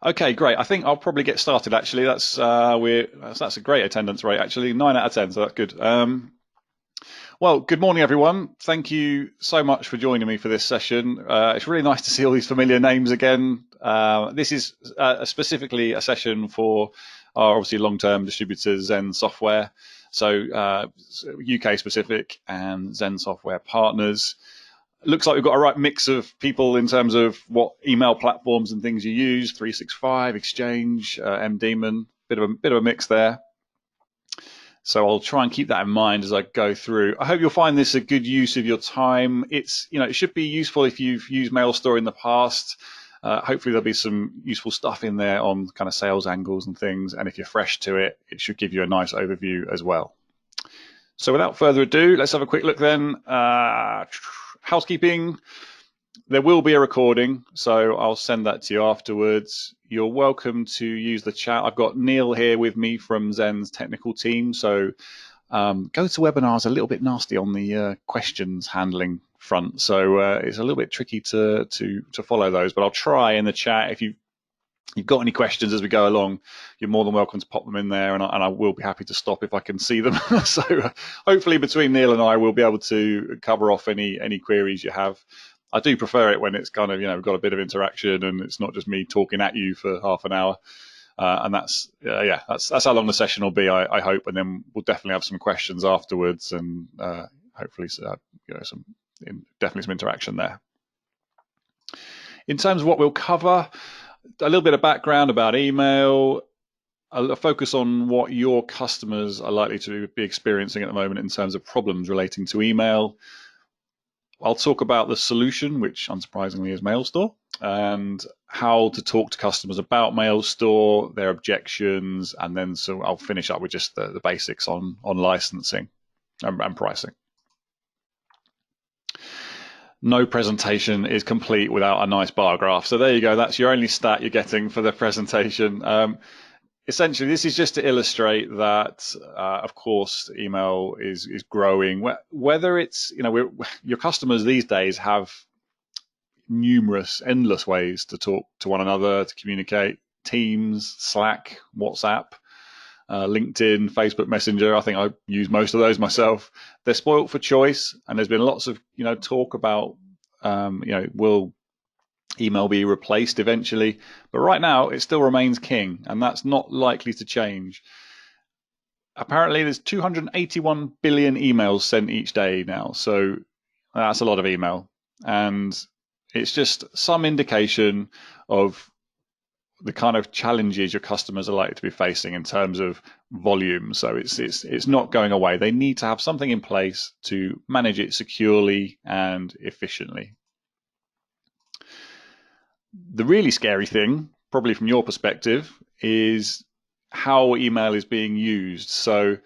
Okay, great. I think I'll probably get started. Actually, that's a great attendance rate. Actually, 9 out of 10, so that's good. Well, good morning, everyone. Thank you so much for joining me for this session. It's really nice to see all these familiar names again. This is specifically a session for our obviously long-term distributors, Zen Software, so UK specific and Zen Software partners. Looks like we've got a right mix of people in terms of what email platforms and things you use: 365, Exchange, MDemon, bit of a mix there. So I'll try and keep that in mind as I go through. I hope you'll find this a good use of your time. It should be useful if you've used MailStore in the past. Hopefully there'll be some useful stuff in there on kind of sales angles and things. And if you're fresh to it, it should give you a nice overview as well. So without further ado, let's have a quick look then. Housekeeping. There will be a recording, so I'll send that to you afterwards. You're welcome to use the chat. I've got Neil here with me from Zen's technical team, so GoToWebinar is a little bit nasty on the questions handling front, so it's a little bit tricky to follow those, but I'll try in the chat. If you've got any questions as we go along, you're more than welcome to pop them in there, and I will be happy to stop if I can see them. So hopefully between Neil and I, we'll be able to cover off any queries you have. I do prefer it when it's kind of, we've got a bit of interaction and it's not just me talking at you for half an hour. And that's how long the session will be, I hope. And then we'll definitely have some questions afterwards, and hopefully, definitely some interaction there. In terms of what we'll cover, a little bit of background about email, a focus on what your customers are likely to be experiencing at the moment in terms of problems relating to email. I'll talk about the solution, which unsurprisingly is MailStore, and how to talk to customers about MailStore, their objections, and then so I'll finish up with just the basics on licensing and pricing. No presentation is complete without a nice bar graph. So there you go. That's your only stat you're getting for the presentation. Essentially, this is just to illustrate that, of course, email is growing. Whether it's, your customers these days have endless ways to talk to one another, to communicate: Teams, Slack, WhatsApp, LinkedIn, Facebook Messenger. I think I use most of those myself. They're spoilt for choice, and there's been lots of, talk about, will email be replaced eventually, but right now it still remains king, and that's not likely to change. Apparently there's 281 billion emails sent each day now, so that's a lot of email, and it's just some indication of the kind of challenges your customers are likely to be facing in terms of volume. So it's not going away. They need to have something in place to manage it securely and efficiently. The really scary thing, probably from your perspective, is how email is being used. So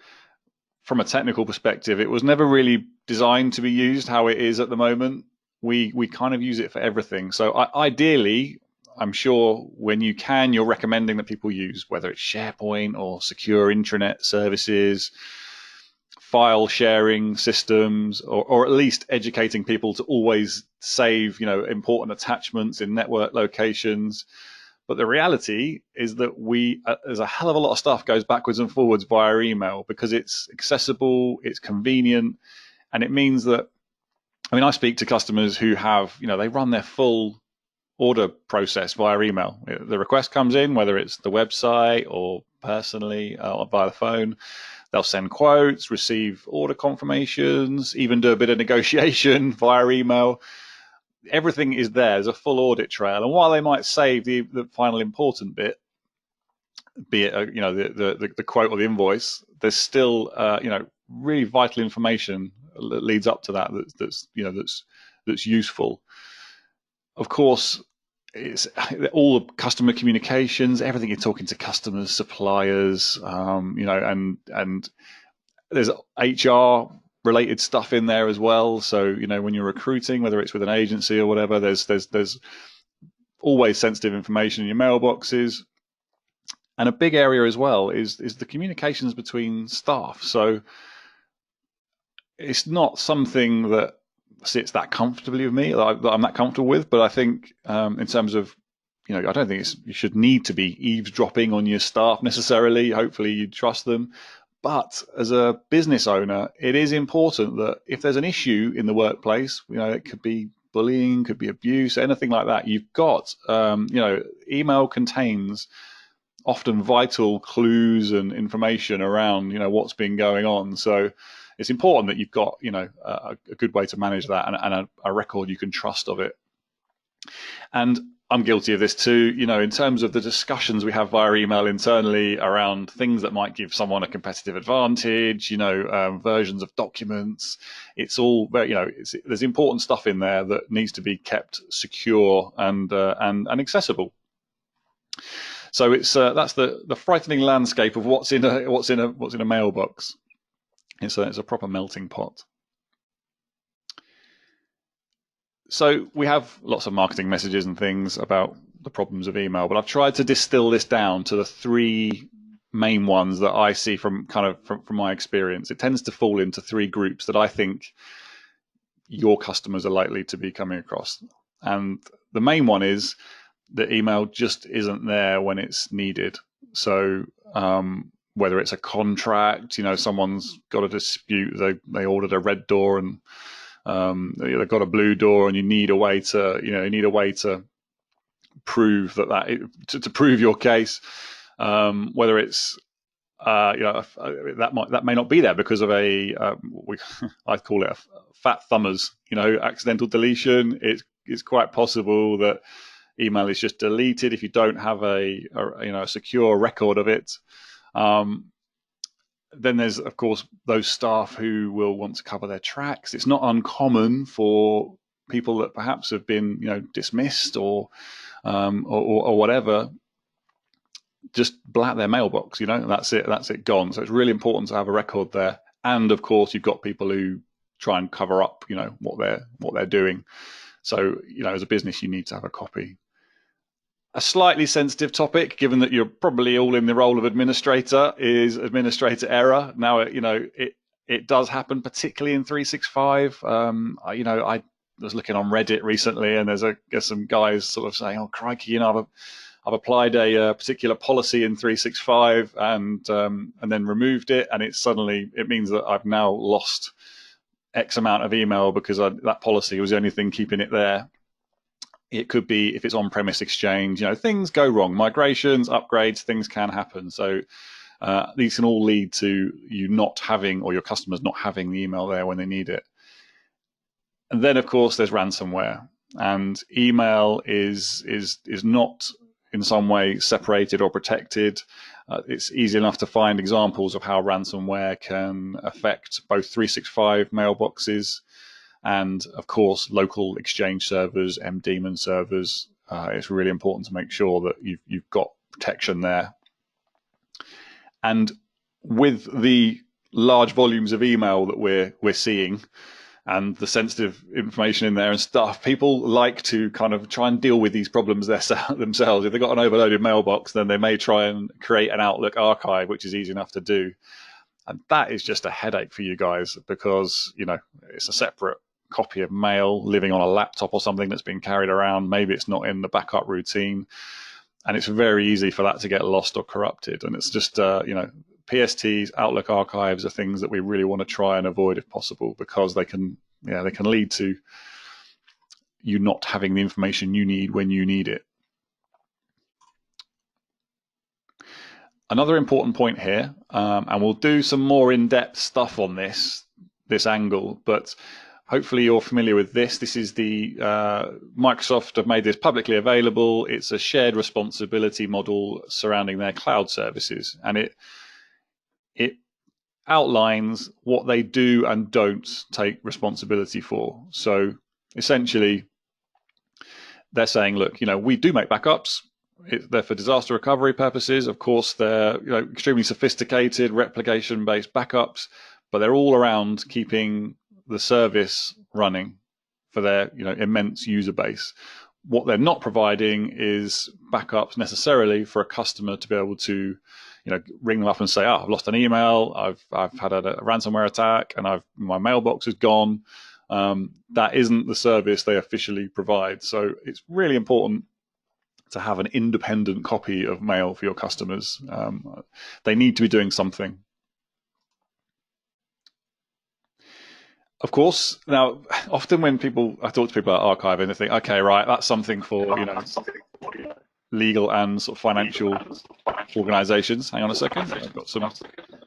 from a technical perspective, it was never really designed to be used how it is at the moment. We kind of use it for everything. So ideally, I'm sure when you can, you're recommending that people use, whether it's SharePoint or secure intranet services, file sharing systems, or at least educating people to always save, important attachments in network locations. But the reality is that there's a hell of a lot of stuff goes backwards and forwards via email because it's accessible, it's convenient, and it means that, I speak to customers who have, they run their full order process via email. The request comes in, whether it's the website or personally or via the phone. They'll send quotes, receive order confirmations, even do a bit of negotiation via email. Everything is there. There's a full audit trail. And while they might save the final important bit, be it the quote or the invoice, there's still really vital information that leads up to that's useful. Of course, it's all the customer communications, everything you're talking to customers, suppliers, and there's HR related stuff in there as well. So, when you're recruiting, whether it's with an agency or whatever, there's always sensitive information in your mailboxes. And a big area as well is the communications between staff. So it's not something that sits that comfortably with me, that I'm that comfortable with, but I think in terms of I don't think you should need to be eavesdropping on your staff necessarily. Hopefully you trust them. But as a business owner, it is important that if there's an issue in the workplace, it could be bullying, could be abuse, anything like that, you've got, email contains often vital clues and information around, what's been going on. So it's important that you've got, a good way to manage that and a record you can trust of it. And I'm guilty of this too, in terms of the discussions we have via email internally around things that might give someone a competitive advantage, versions of documents. It's all, there's important stuff in there that needs to be kept secure and accessible. So it's that's the frightening landscape of what's in a mailbox. It's a proper melting pot. So we have lots of marketing messages and things about the problems of email, but I've tried to distill this down to the three main ones that I see from my experience. It tends to fall into three groups that I think your customers are likely to be coming across. And the main one is that email just isn't there when it's needed. So whether it's a contract, someone's got a dispute, they ordered a red door and they've got a blue door, and you need a way to prove to prove your case. Whether it's that may not be there because of I call it a fat thumbers, accidental deletion. It's quite possible that email is just deleted if you don't have a secure record of it. Then there's, of course, those staff who will want to cover their tracks. It's not uncommon for people that perhaps have been, dismissed or whatever, just blat their mailbox. That's it, gone. So it's really important to have a record there. And of course, you've got people who try and cover up, what they're doing. So, as a business, you need to have a copy. A slightly sensitive topic, given that you're probably all in the role of administrator, is administrator error. Now, it does happen, particularly in 365. I was looking on Reddit recently, and there's some guys sort of saying, "Oh, crikey, I've applied a particular policy in 365 and then removed it, and it means that I've now lost X amount of email because that policy was the only thing keeping it there." It could be if it's on-premise exchange, things go wrong, migrations, upgrades, things can happen. So these can all lead to you not having, or your customers not having, the email there when they need it. And then, of course, there's ransomware, and email is not in some way separated or protected. It's easy enough to find examples of how ransomware can affect both 365 mailboxes and, of course, local Exchange servers, daemon servers. It's really important to make sure that you've got protection there. And with the large volumes of email that we're seeing, and the sensitive information in there and stuff, people like to kind of try and deal with these problems themselves. If they've got an overloaded mailbox, then they may try and create an Outlook archive, which is easy enough to do. And that is just a headache for you guys, because, it's a separate copy of mail living on a laptop or something that's been carried around. Maybe it's not in the backup routine, and it's very easy for that to get lost or corrupted. And it's just, PSTs, Outlook archives are things that we really want to try and avoid if possible, because they can lead to you not having the information you need when you need it. Another important point here, and we'll do some more in-depth stuff on this angle, but hopefully you're familiar with this. This is the Microsoft have made this publicly available. It's a shared responsibility model surrounding their cloud services, and it outlines what they do and don't take responsibility for. So essentially, they're saying, look, we do make backups. They're for disaster recovery purposes. Of course, they're extremely sophisticated replication-based backups, but they're all around keeping the service running for their immense user base. What they're not providing is backups necessarily for a customer to be able to ring them up and say, I've lost an email, I've had a ransomware attack, and my mailbox is gone. That isn't the service they officially provide. So it's really important to have an independent copy of mail for your customers. They need to be doing something. Of course, now often when I talk to people about archiving, they think, okay, right, that's something for legal and sort of financial organisations. Hang on a second, I've got some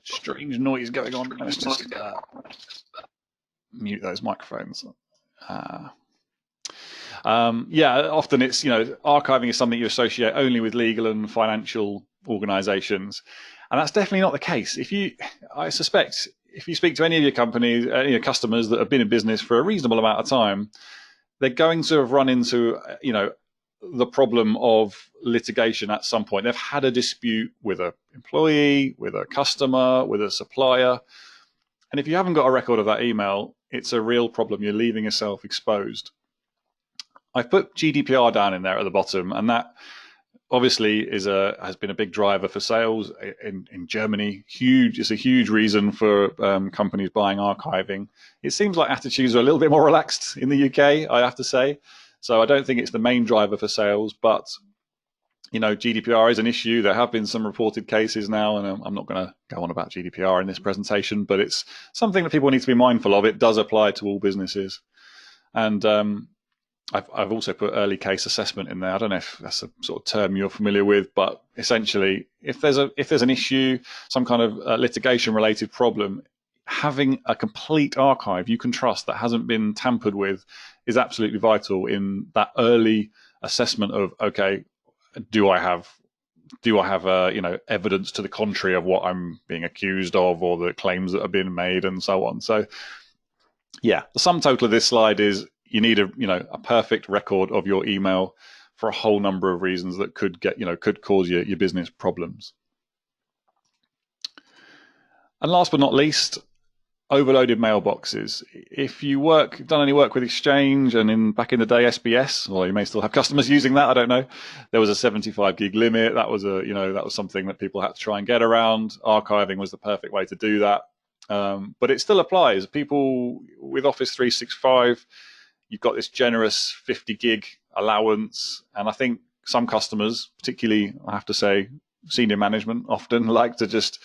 strange noise going on. Let's just mute those microphones. Often it's, archiving is something you associate only with legal and financial organisations, and that's definitely not the case. I suspect if you speak to any of your companies, any of your customers that have been in business for a reasonable amount of time, they're going to have run into, the problem of litigation at some point. They've had a dispute with an employee, with a customer, with a supplier. And if you haven't got a record of that email, it's a real problem. You're leaving yourself exposed. I've put GDPR down in there at the bottom, and that obviously has been a big driver for sales in Germany. It's a huge reason for companies buying archiving. It seems like attitudes are a little bit more relaxed in the UK, I have to say. So I don't think it's the main driver for sales, but GDPR is an issue. There have been some reported cases now, and I'm not going to go on about GDPR in this presentation, but it's something that people need to be mindful of. It does apply to all businesses. And I've also put early case assessment in there. I don't know if that's a sort of term you're familiar with, but essentially, if there's an issue, some kind of litigation related problem, having a complete archive you can trust that hasn't been tampered with is absolutely vital in that early assessment of, okay, do I have evidence to the contrary of what I'm being accused of, or the claims that have been made, and so on. So yeah, the sum total of this slide is you need a perfect record of your email for a whole number of reasons that could cause your business problems. And last but not least, overloaded mailboxes. If you done any work with Exchange and back in the day SBS, or you may still have customers using that, I don't know. There was a 75 gig limit. That was something that people had to try and get around. Archiving was the perfect way to do that. But it still applies. People with Office 365, you've got this generous 50 gig allowance, and I think some customers, particularly I have to say senior management, often like to just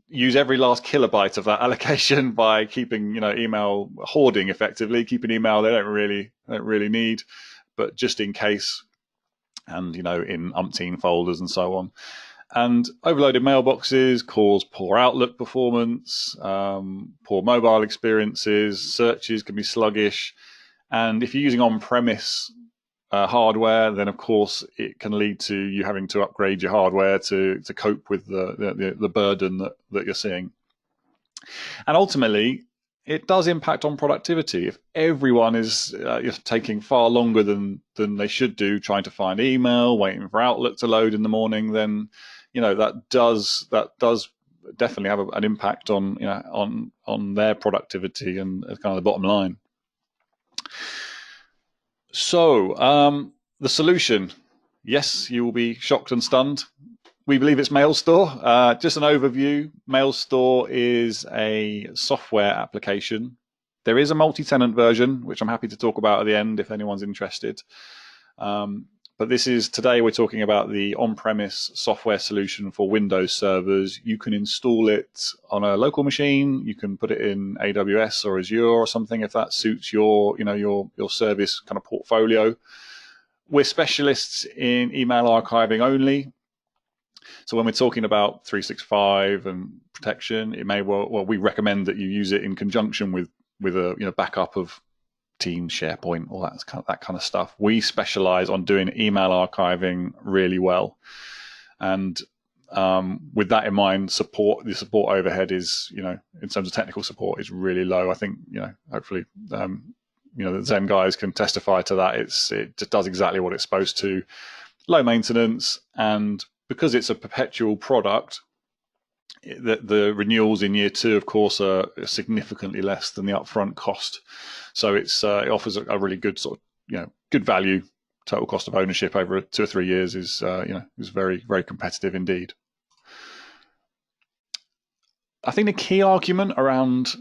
use every last kilobyte of that allocation by keeping email hoarding, effectively keeping email they don't really need, but just in case, and in umpteen folders and so on. And overloaded mailboxes cause poor Outlook performance, poor mobile experiences, searches can be sluggish, and if you're using on-premise hardware, then of course it can lead to you having to upgrade your hardware to cope with the burden that you're seeing. And ultimately, it does impact on productivity. If everyone is taking far longer than they should do trying to find email, waiting for Outlook to load in the morning, then that does definitely have an impact on their productivity and kind of the bottom line. So the solution, yes, you will be shocked and stunned. We believe it's MailStore. Just an overview, MailStore is a software application. There is a multi-tenant version, which I'm happy to talk about at the end if anyone's interested. But today we're talking about the on-premise software solution for Windows servers. You can install it on a local machine. You can put it in AWS or Azure or something if that suits your service kind of portfolio. We're specialists in email archiving only. So when we're talking about 365 and protection, we recommend that you use it in conjunction with a backup of Teams, SharePoint, all that kind of stuff. We specialize on doing email archiving really well, and with that in mind, the support overhead is, in terms of technical support, is really low. I think hopefully the Zen guys can testify to that. It just does exactly what it's supposed to. Low maintenance, and because it's a perpetual product, the renewals in year 2, of course, are significantly less than the upfront cost. So it offers a really good good value. Total cost of ownership over 2 or 3 years is very, very competitive indeed. I think the key argument around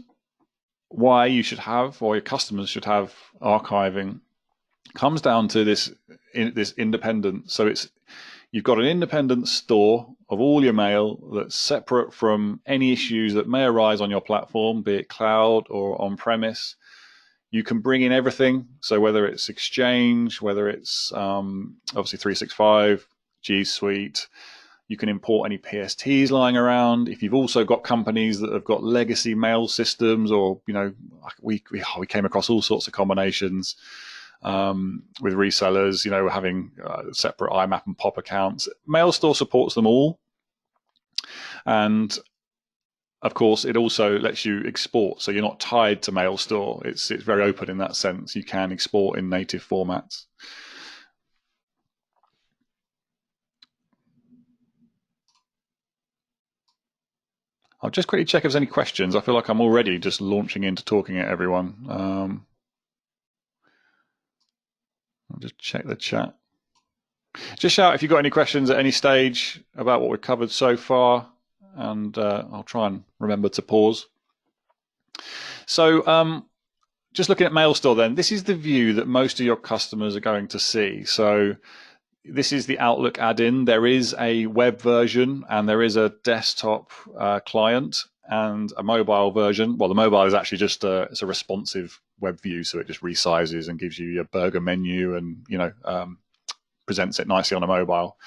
why you should have, or your customers should have, archiving comes down to this independent. So you've got an independent store of all your mail that's separate from any issues that may arise on your platform, be it cloud or on-premise. You can bring in everything. So whether it's Exchange, whether it's obviously 365, G Suite, you can import any PSTs lying around. If you've also got companies that have got legacy mail systems, or we came across all sorts of combinations with resellers, having separate IMAP and POP accounts. MailStore supports them all, and of course, it also lets you export, so you're not tied to MailStore. It's very open in that sense. You can export in native formats. I'll just quickly check if there's any questions. I feel like I'm already just launching into talking at everyone. I'll just check the chat. Just shout if you've got any questions at any stage about what we've covered so far, and I'll try and remember to pause. So just looking at MailStore then, this is the view that most of your customers are going to see. So this is the Outlook add-in. There is a web version and there is a desktop client and a mobile version. Well, the mobile is actually just it's a responsive web view, so it just resizes and gives you your burger menu and presents it nicely on a mobile.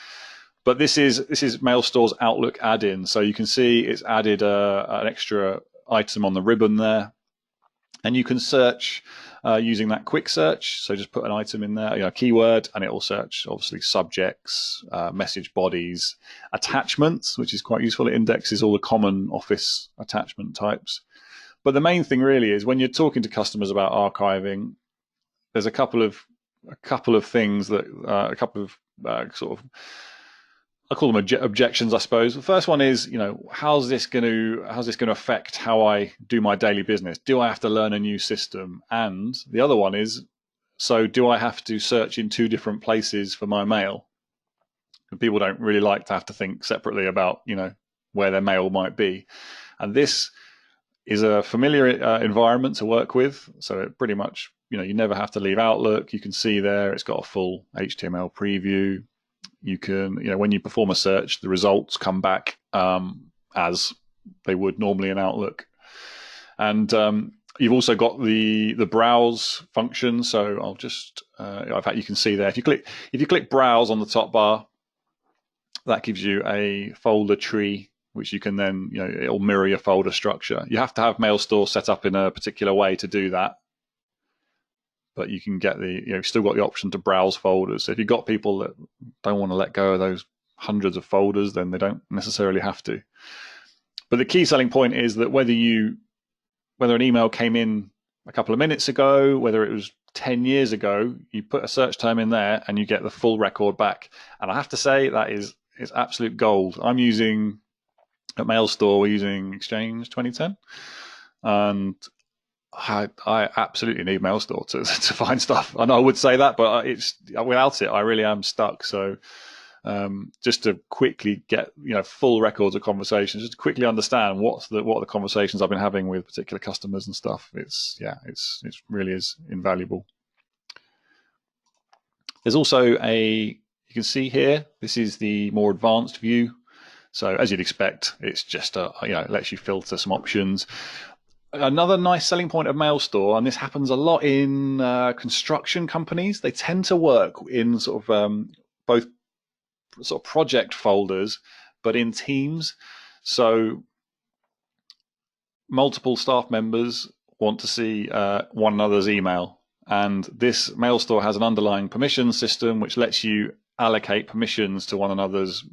But this is MailStore's Outlook add-in. So you can see it's added an extra item on the ribbon there, and you can search using that quick search. So just put an item in there, a keyword, and it will search obviously subjects, message bodies, attachments, which is quite useful. It indexes all the common Office attachment types. But the main thing really is when you're talking to customers about archiving, there's a couple of things that sort of, I call them objections, I suppose. The first one is, how's this going to affect how I do my daily business? Do I have to learn a new system? And the other one is, so do I have to search in two different places for my mail? And people don't really like to have to think separately about, where their mail might be. And this is a familiar environment to work with. So it pretty much, you never have to leave Outlook. You can see there, it's got a full HTML preview. You can, when you perform a search, the results come back as they would normally in Outlook. And you've also got the browse function. So I'll just, in fact, you can see there, if you click browse on the top bar, that gives you a folder tree, which you can then, it'll mirror your folder structure. You have to have MailStore set up in a particular way to do that. But you can get still got the option to browse folders. So if you've got people that don't want to let go of those hundreds of folders, then they don't necessarily have to. But the key selling point is that whether an email came in a couple of minutes ago, whether it was 10 years ago, you put a search term in there and you get the full record back. And I have to say that is absolute gold. I'm using at MailStore, we're using Exchange 2010, and I absolutely need MailStore to find stuff. I know I would say that, but without it, I really am stuck. So just to quickly get full records of conversations, just to quickly understand what are the conversations I've been having with particular customers and stuff. It really is invaluable. There's also you can see here, this is the more advanced view. So as you'd expect, it's just it lets you filter some options. Another nice selling point of MailStore, and this happens a lot in construction companies, they tend to work in sort of both sort of project folders, but in teams. So multiple staff members want to see one another's email, and this MailStore has an underlying permission system which lets you allocate permissions to one another's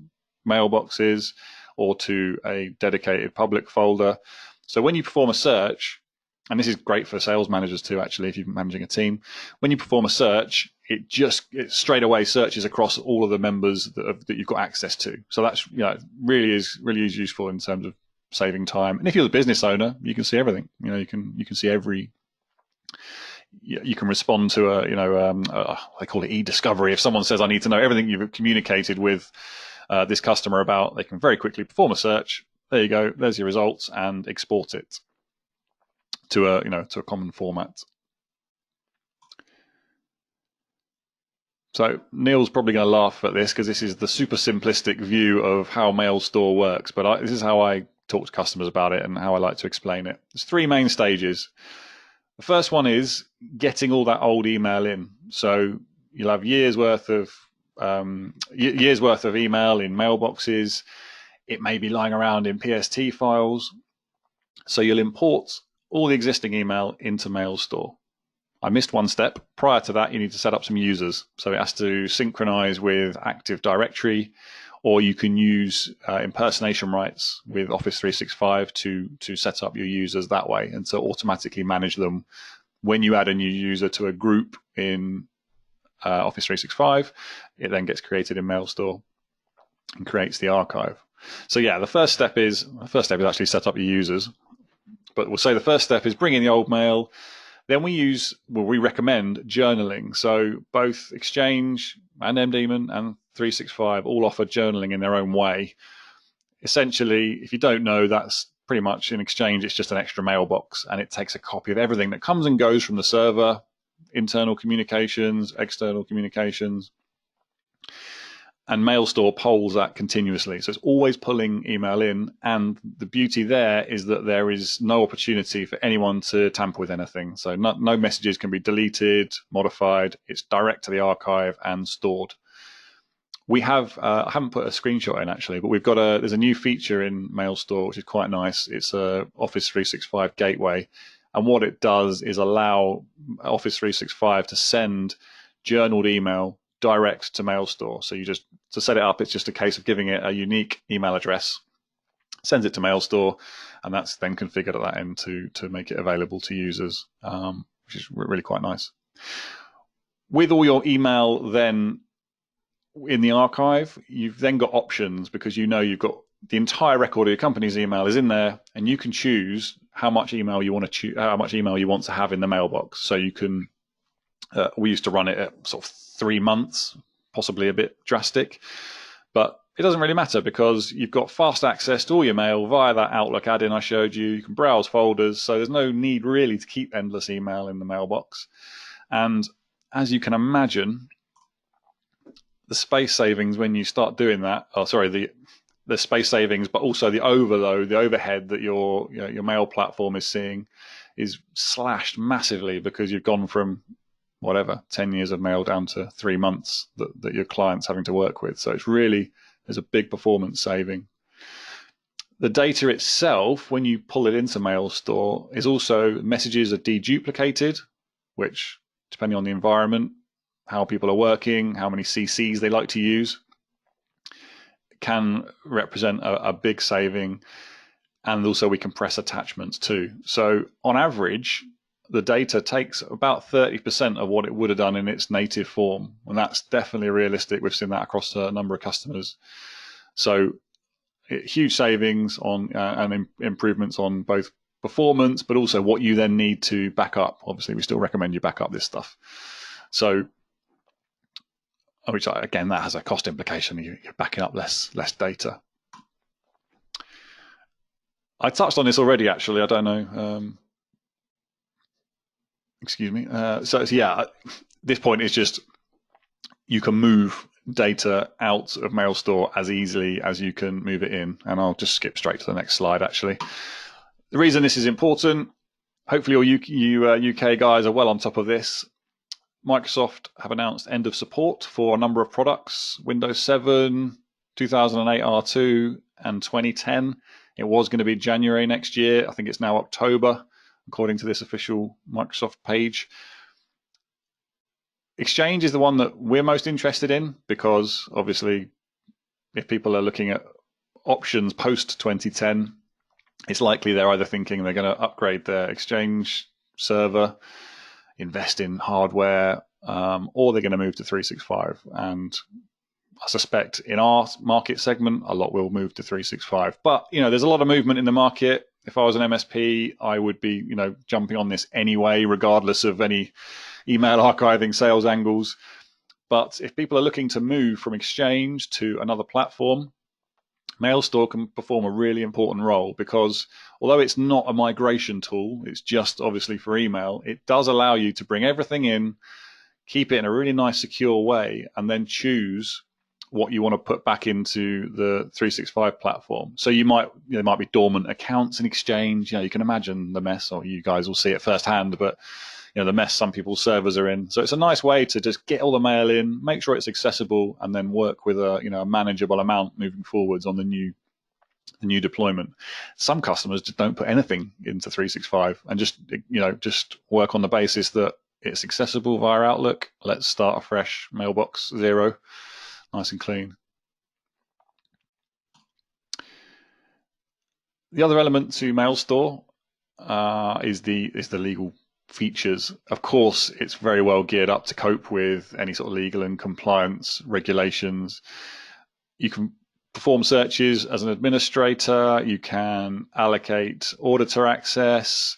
mailboxes or to a dedicated public folder. So when you perform a search, and this is great for sales managers too, actually, if you're managing a team, when you perform a search, it straight away searches across all of the members that you've got access to. So that's really is useful in terms of saving time. And if you're the business owner, you can see everything. You can see every. You can respond to they call it e-discovery. If someone says, I need to know everything you've communicated with this customer about, they can very quickly perform a search. There you go. There's your results, and export it to a common format. So Neil's probably going to laugh at this because this is the super simplistic view of how MailStore works, but this is how I talk to customers about it and how I like to explain it. There's three main stages. The first one is getting all that old email in. So you'll have years worth of email in mailboxes. It may be lying around in PST files. So you'll import all the existing email into MailStore. I missed one step. Prior to that, you need to set up some users. So it has to synchronize with Active Directory, or you can use impersonation rights with Office 365 to set up your users that way and to automatically manage them. When you add a new user to a group in Office 365, it then gets created in MailStore and creates the archive. So yeah, the first step is actually set up your users. But we'll say the first step is bring in the old mail. Then we recommend journaling. So both Exchange and MDemon and 365 all offer journaling in their own way. Essentially, if you don't know, that's pretty much in Exchange, it's just an extra mailbox, and it takes a copy of everything that comes and goes from the server, internal communications, external communications. And MailStore polls that continuously. So it's always pulling email in. And the beauty there is that there is no opportunity for anyone to tamper with anything. So no messages can be deleted, modified. It's direct to the archive and stored. We have, I haven't put a screenshot in actually, but there's a new feature in MailStore, which is quite nice. It's a Office 365 gateway. And what it does is allow Office 365 to send journaled email direct to MailStore. So to set it up, it's just a case of giving it a unique email address, sends it to MailStore, and that's then configured at that end to make it available to users, which is really quite nice. With all your email then in the archive, you've then got options because you've got the entire record of your company's email is in there, and you can choose how much email you want to have in the mailbox. So you can. We used to run it at sort of 3 months, possibly a bit drastic, but it doesn't really matter because you've got fast access to all your mail via that Outlook add-in I showed you. You can browse folders, so there's no need really to keep endless email in the mailbox. And as you can imagine, the space savings when you start doing that, the space savings, but also the overload, the overhead that your mail platform is seeing is slashed massively because you've gone from 10 years of mail down to 3 months that your client's having to work with. So there's a big performance saving. The data itself, when you pull it into MailStore, is also messages are deduplicated, which depending on the environment, how people are working, how many CCs they like to use, can represent a big saving. And also we compress attachments too. So on average, the data takes about 30% of what it would have done in its native form. And that's definitely realistic. We've seen that across a number of customers. So huge savings on and improvements on both performance, but also what you then need to back up. Obviously, we still recommend you back up this stuff. So, again, that has a cost implication. You're backing up less data. I touched on this already, actually. I don't know. Excuse me. So yeah, this point is just you can move data out of MailStore as easily as you can move it in. And I'll just skip straight to the next slide, actually. The reason this is important, hopefully all you UK guys are well on top of this. Microsoft have announced end of support for a number of products, Windows 7, 2008 R2, and 2010. It was going to be January next year. I think it's now October, according to this official Microsoft page. Exchange is the one that we're most interested in because obviously if people are looking at options post 2010, it's likely they're either thinking they're going to upgrade their Exchange server, invest in hardware, or they're going to move to 365. And I suspect in our market segment, a lot will move to 365. But, there's a lot of movement in the market. If I was an MSP, I would be, jumping on this anyway, regardless of any email archiving sales angles. But if people are looking to move from Exchange to another platform, MailStore can perform a really important role because although it's not a migration tool, it's just obviously for email, it does allow you to bring everything in, keep it in a really nice, secure way, and then choose what you want to put back into the 365 platform. So there might be dormant accounts in Exchange. You can imagine the mess, or you guys will see it firsthand, but the mess some people's servers are in. So it's a nice way to just get all the mail in, make sure it's accessible, and then work with a manageable amount moving forwards on the new deployment. Some customers just don't put anything into 365 and just work on the basis that it's accessible via Outlook. Let's start a fresh mailbox 0, nice and clean. The other element to MailStore is the legal features. Of course, it's very well geared up to cope with any sort of legal and compliance regulations. You can perform searches as an administrator. You can allocate auditor access.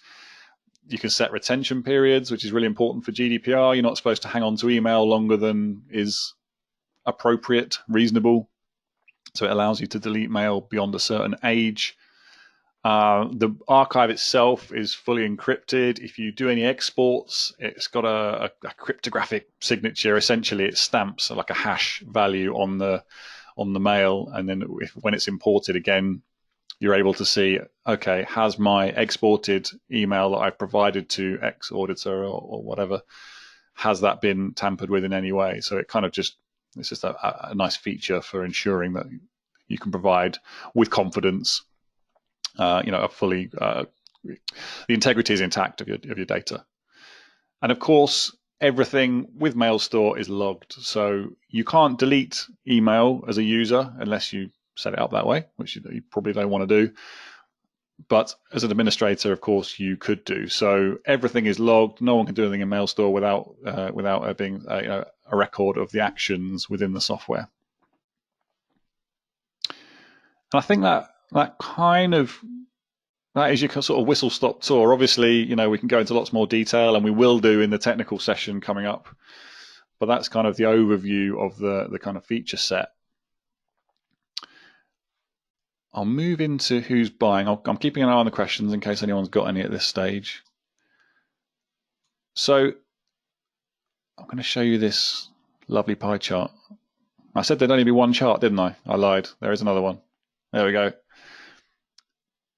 You can set retention periods, which is really important for GDPR. You're not supposed to hang on to email longer than is appropriate, reasonable. So it allows you to delete mail beyond a certain age. The archive itself is fully encrypted. If you do any exports, it's got a cryptographic signature. Essentially, it stamps like a hash value on the mail, and then when it's imported again, you're able to see, okay, has my exported email that I've provided to X auditor or whatever, has that been tampered with in any way? So it's just a nice feature for ensuring that you can provide with confidence. The integrity is intact of your data. And of course, everything with MailStore is logged. So you can't delete email as a user unless you set it up that way, which you probably don't want to do. But as an administrator, of course, you could do. So everything is logged. No one can do anything in MailStore without there being a record of the actions within the software. And I think that is your sort of whistle-stop tour. Obviously, we can go into lots more detail, and we will do in the technical session coming up. But that's kind of the overview of the kind of feature set. I'll move into who's buying. I'm keeping an eye on the questions in case anyone's got any at this stage. So I'm going to show you this lovely pie chart. I said there'd only be one chart, didn't I? I lied. There is another one. There we go.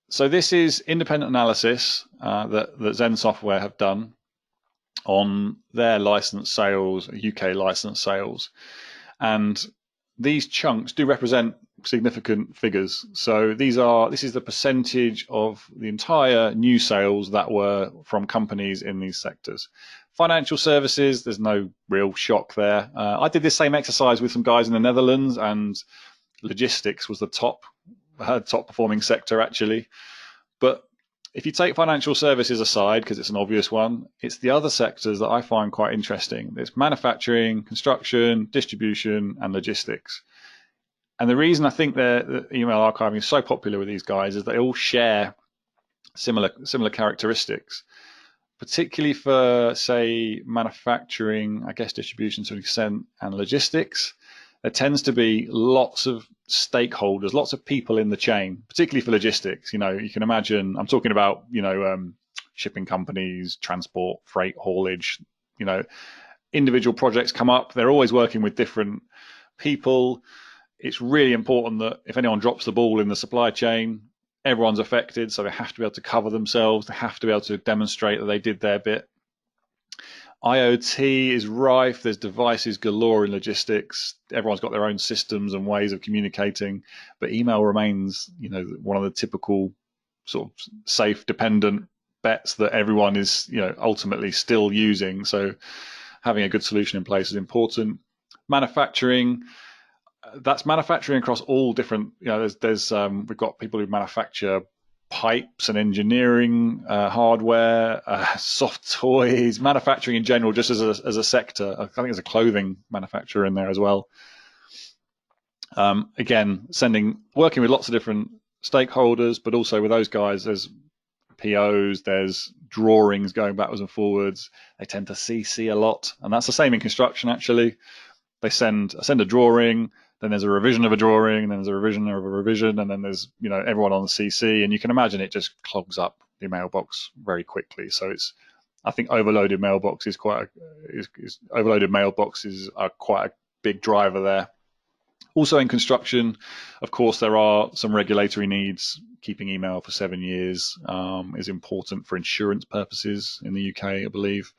So this is independent analysis that Zen Software have done on their license sales, UK license sales. And these chunks do represent significant figures. So this is the percentage of the entire new sales that were from companies in these sectors. Financial services, there's no real shock there. I did this same exercise with some guys in the Netherlands, and logistics was the top performing sector actually. But if you take financial services aside, because it's an obvious one, it's the other sectors that I find quite interesting. It's manufacturing, construction, distribution, and logistics. And the reason I think the email archiving is so popular with these guys is they all share similar characteristics, particularly for, say, manufacturing, I guess distribution to an extent, and logistics. There tends to be lots of stakeholders, lots of people in the chain, particularly for logistics. You can imagine, I'm talking about, shipping companies, transport, freight, haulage, individual projects come up. They're always working with different people. It's really important that if anyone drops the ball in the supply chain, everyone's affected. So they have to be able to cover themselves. They have to be able to demonstrate that they did their bit. IoT is rife. There's devices galore in logistics. Everyone's got their own systems and ways of communicating, but email remains, one of the typical sort of safe, dependent bets that everyone is, ultimately still using. So having a good solution in place is important. Manufacturing, that's manufacturing across all different, we've got people who manufacture pipes and engineering, hardware, soft toys, manufacturing in general, just as a sector. I think there's a clothing manufacturer in there as well. Again, working with lots of different stakeholders, but also with those guys, there's POs, there's drawings going backwards and forwards. They tend to CC a lot, and that's the same in construction actually. They send a drawing, then there's a revision of a drawing, and then there's a revision of a revision, and then there's everyone on the CC, and you can imagine it just clogs up the mailbox very quickly. So it's I think overloaded mailboxes are quite a big driver there. Also in construction, of course, there are some regulatory needs. Keeping email for 7 years is important for insurance purposes in the UK, I believe.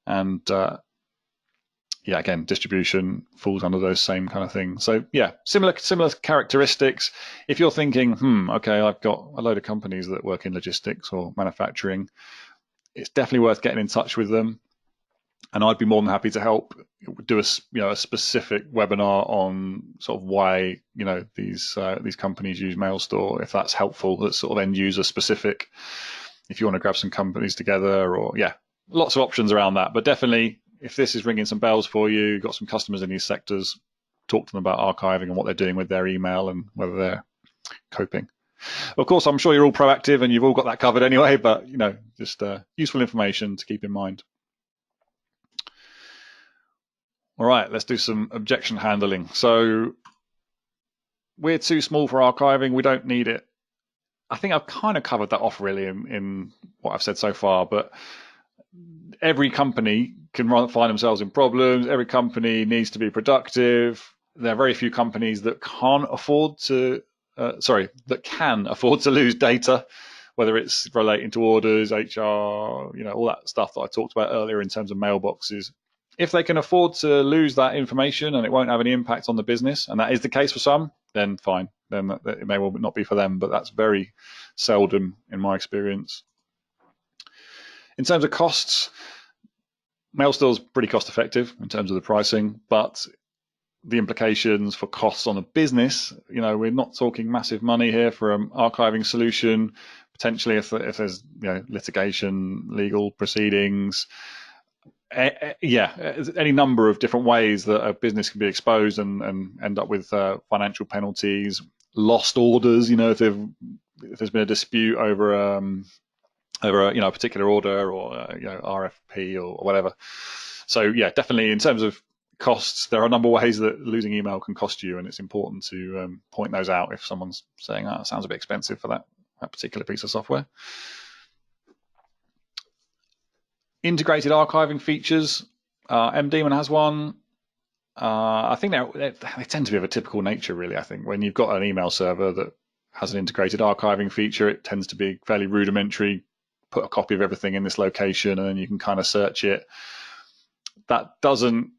And yeah, again, distribution falls under those same kind of things. So yeah, similar characteristics. If you're thinking, okay, I've got a load of companies that work in logistics or manufacturing, it's definitely worth getting in touch with them. And I'd be more than happy to help do a specific webinar on sort of why these companies use MailStore, if that's helpful. That's sort of end user specific. If you want to grab some companies together, or yeah, lots of options around that. But definitely, if this is ringing some bells for you, you've got some customers in these sectors, talk to them about archiving and what they're doing with their email and whether they're coping. Of course, I'm sure you're all proactive and you've all got that covered anyway, but just useful information to keep in mind. All right, let's do some objection handling. So we're too small for archiving. We don't need it. I think I've kind of covered that off really in what I've said so far, but every company can find themselves in problems. Every company needs to be productive. There are very few companies that can afford to lose data, whether it's relating to orders, HR, all that stuff that I talked about earlier in terms of mailboxes. If they can afford to lose that information and it won't have any impact on the business, and that is the case for some, then fine. Then it may well not be for them, but that's very seldom in my experience. In terms of costs, MailStore's pretty cost effective in terms of the pricing, but the implications for costs on a business, we're not talking massive money here for an archiving solution. Potentially, if there's litigation, legal proceedings, any number of different ways that a business can be exposed and end up with financial penalties, lost orders. If there's been a dispute over a particular order or RFP or whatever. So yeah, definitely in terms of costs, there are a number of ways that losing email can cost you, and it's important to point those out if someone's saying, it sounds a bit expensive for that particular piece of software. Integrated archiving features. MDemon has one. I think they tend to be of a typical nature, really. I think when you've got an email server that has an integrated archiving feature, it tends to be fairly rudimentary. Put a copy of everything in this location, and then you can kind of search it. That doesn't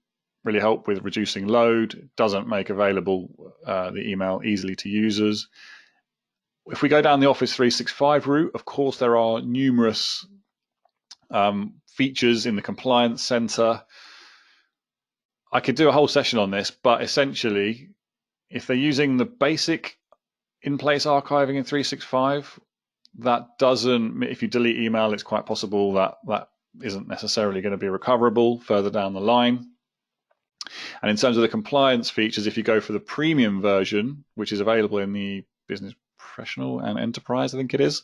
really help with reducing load. It doesn't make available the email easily to users. If we go down the Office 365 route, of course, there are numerous features in the Compliance Center. I could do a whole session on this, but essentially, if they're using the basic in-place archiving in 365, if you delete email, it's quite possible that isn't necessarily going to be recoverable further down the line. And in terms of the compliance features, if you go for the premium version, which is available in the Business Professional and Enterprise, I think it is,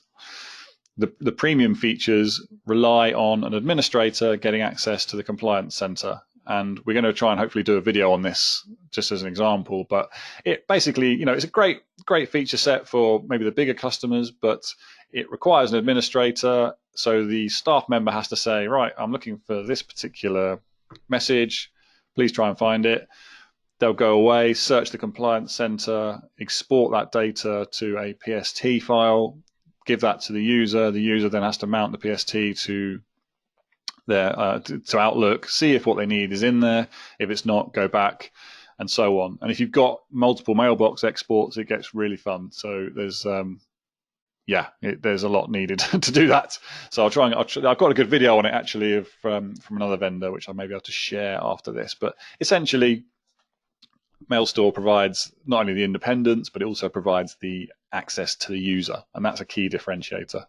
the premium features rely on an administrator getting access to the Compliance Center. And we're going to try and hopefully do a video on this just as an example. But it basically, it's a great feature set for maybe the bigger customers, but it requires an administrator. So the staff member has to say, right, I'm looking for this particular message. Please try and find it. They'll go away, search the Compliance Center, export that data to a PST file, give that to the user. The user then has to mount the PST to to Outlook, see if what they need is in there. If it's not, go back, and so on. And if you've got multiple mailbox exports, it gets really fun. So there's there's a lot needed to do that. So I've got a good video on it actually from another vendor, which I may be able to share after this. But essentially, MailStore provides not only the independence, but it also provides the access to the user, and that's a key differentiator.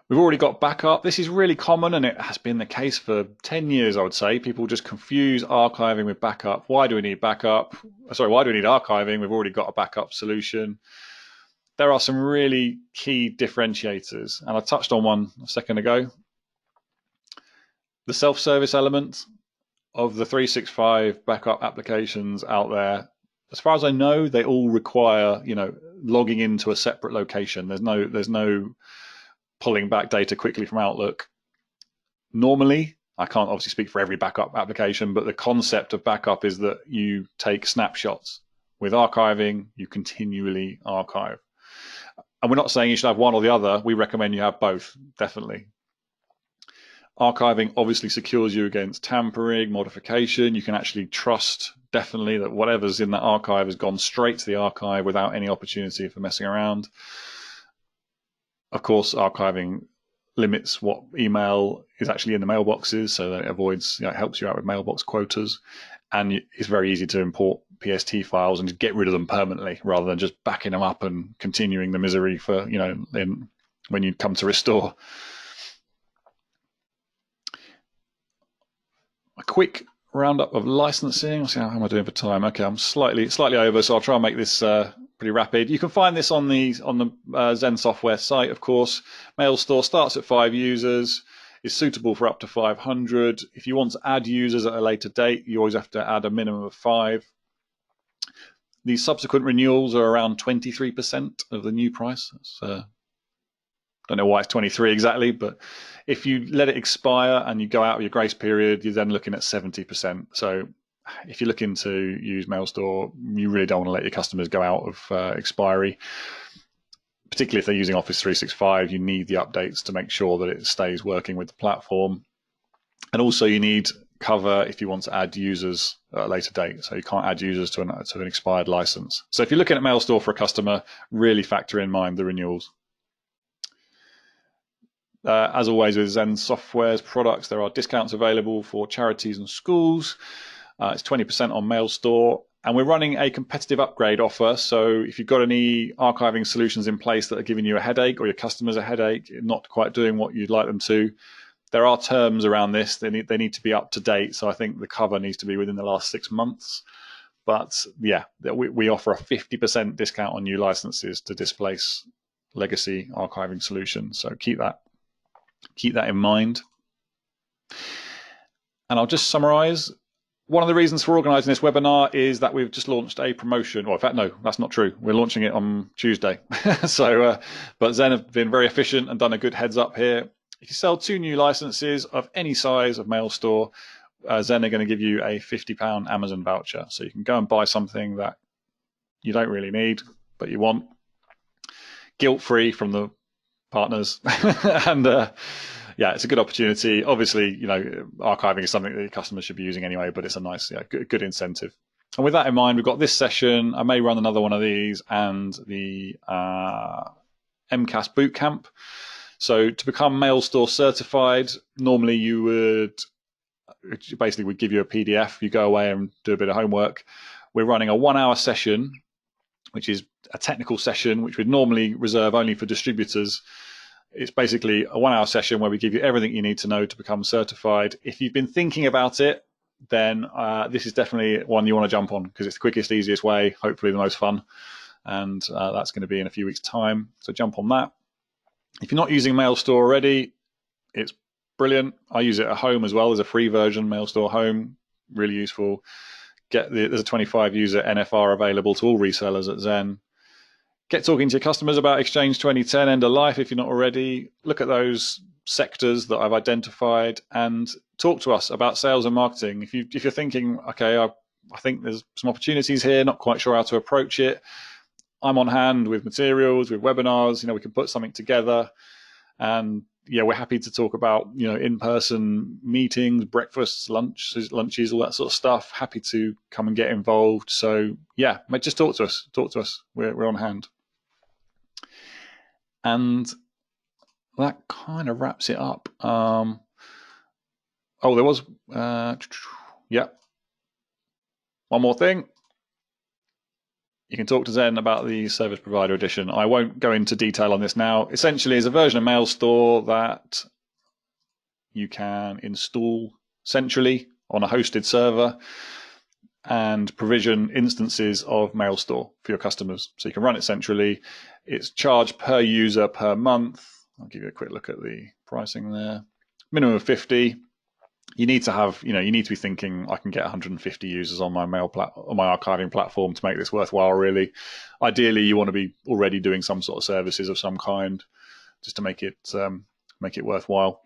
We've already got backup. This is really common, and it has been the case for 10 years, I would say. People just confuse archiving with backup. Why do we need backup? Why do we need archiving? We've already got a backup solution. There are some really key differentiators, and I touched on one a second ago. The self-service element of the 365 backup applications out there, as far as I know, they all require, logging into a separate location. There's no pulling back data quickly from Outlook. Normally, I can't obviously speak for every backup application, but the concept of backup is that you take snapshots. With archiving, you continually archive. And we're not saying you should have one or the other. We recommend you have both, definitely. Archiving obviously secures you against tampering, modification. You can actually trust, definitely, that whatever's in that archive has gone straight to the archive without any opportunity for messing around. Of course, archiving limits what email is actually in the mailboxes, so that it avoids, it helps you out with mailbox quotas, and it's very easy to import PST files and just get rid of them permanently rather than just backing them up and continuing the misery for, when you come to restore. A quick roundup of licensing. Let's see how am I doing for time. Okay, I'm slightly over, so I'll try and make this pretty rapid. You can find this on the Zen Software site, of course. MailStore starts at 5 users, is suitable for up to 500. If you want to add users at a later date, you always have to add a minimum of 5. The subsequent renewals are around 23% of the new price. Don't know why it's 23 exactly, but if you let it expire and you go out of your grace period, you're then looking at 70%. So if you're looking to use MailStore, you really don't want to let your customers go out of expiry. Particularly if they're using Office 365, you need the updates to make sure that it stays working with the platform. And also you need cover if you want to add users at a later date. So you can't add users to an expired license. So if you're looking at MailStore for a customer, really factor in mind the renewals. As always with Zen Software's products, there are discounts available for charities and schools. It's 20% on MailStore. And we're running a competitive upgrade offer. So if you've got any archiving solutions in place that are giving you a headache or your customers a headache, not quite doing what you'd like them to, there are terms around this. They need to be up to date. So I think the cover needs to be within the last 6 months. But yeah, we offer a 50% discount on new licenses to displace legacy archiving solutions. So keep that in mind. And I'll just summarize. One of the reasons for organising this webinar is that we've just launched a promotion. Well, in fact, no, that's not true. We're launching it on Tuesday. But Zen have been very efficient and done a good heads up here. If you sell 2 new licenses of any size of MailStore, Zen are going to give you a £50 Amazon voucher. So you can go and buy something that you don't really need, but you want, guilt-free from the partners. And yeah, it's a good opportunity. Obviously, archiving is something that your customers should be using anyway, but it's a nice, good incentive. And with that in mind, we've got this session. I may run another one of these and the MCAS bootcamp. So to become MailStore certified, normally you would give you a PDF. You go away and do a bit of homework. We're running a 1-hour session, which is a technical session, which we'd normally reserve only for distributors. It's basically a 1-hour session where we give you everything you need to know to become certified. If you've been thinking about it, then this is definitely one you want to jump on because it's the quickest, easiest way, hopefully the most fun. And that's going to be in a few weeks' time. So jump on that. If you're not using MailStore already, it's brilliant. I use it at home as well. There's a free version, MailStore Home, really useful. There's a 25-user NFR available to all resellers at Zen. Get talking to your customers about Exchange 2010 end of life if you're not already. Look at those sectors that I've identified and talk to us about sales and marketing. If you're thinking, okay, I think there's some opportunities here, not quite sure how to approach it, I'm on hand with materials, with webinars. We can put something together. And yeah, we're happy to talk about in-person meetings, breakfasts, lunches, all that sort of stuff. Happy to come and get involved. So yeah, just talk to us. We're on hand. And that kind of wraps it up. There was one more thing. You can talk to Zen about the Service Provider Edition. I won't go into detail on this now. Essentially, it's a version of MailStore that you can install centrally on a hosted server and provision instances of MailStore for your customers. So you can run it centrally. It's charged per user per month. I'll give you a quick look at the pricing there. Minimum of 50. you need to have, you need to be thinking, I can get 150 users on my on my archiving platform to make this worthwhile. Really, ideally, you want to be already doing some sort of services of some kind, just to make it worthwhile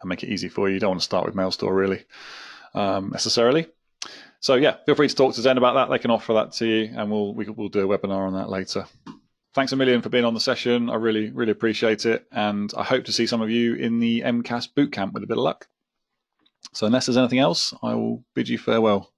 and make it easy for you. You don't want to start with MailStore really necessarily. So yeah, feel free to talk to Zen about that. They can offer that to you, and we'll do a webinar on that later. Thanks a million for being on the session. I really, really appreciate it, and I hope to see some of you in the MCAS bootcamp with a bit of luck. So unless there's anything else, I will bid you farewell.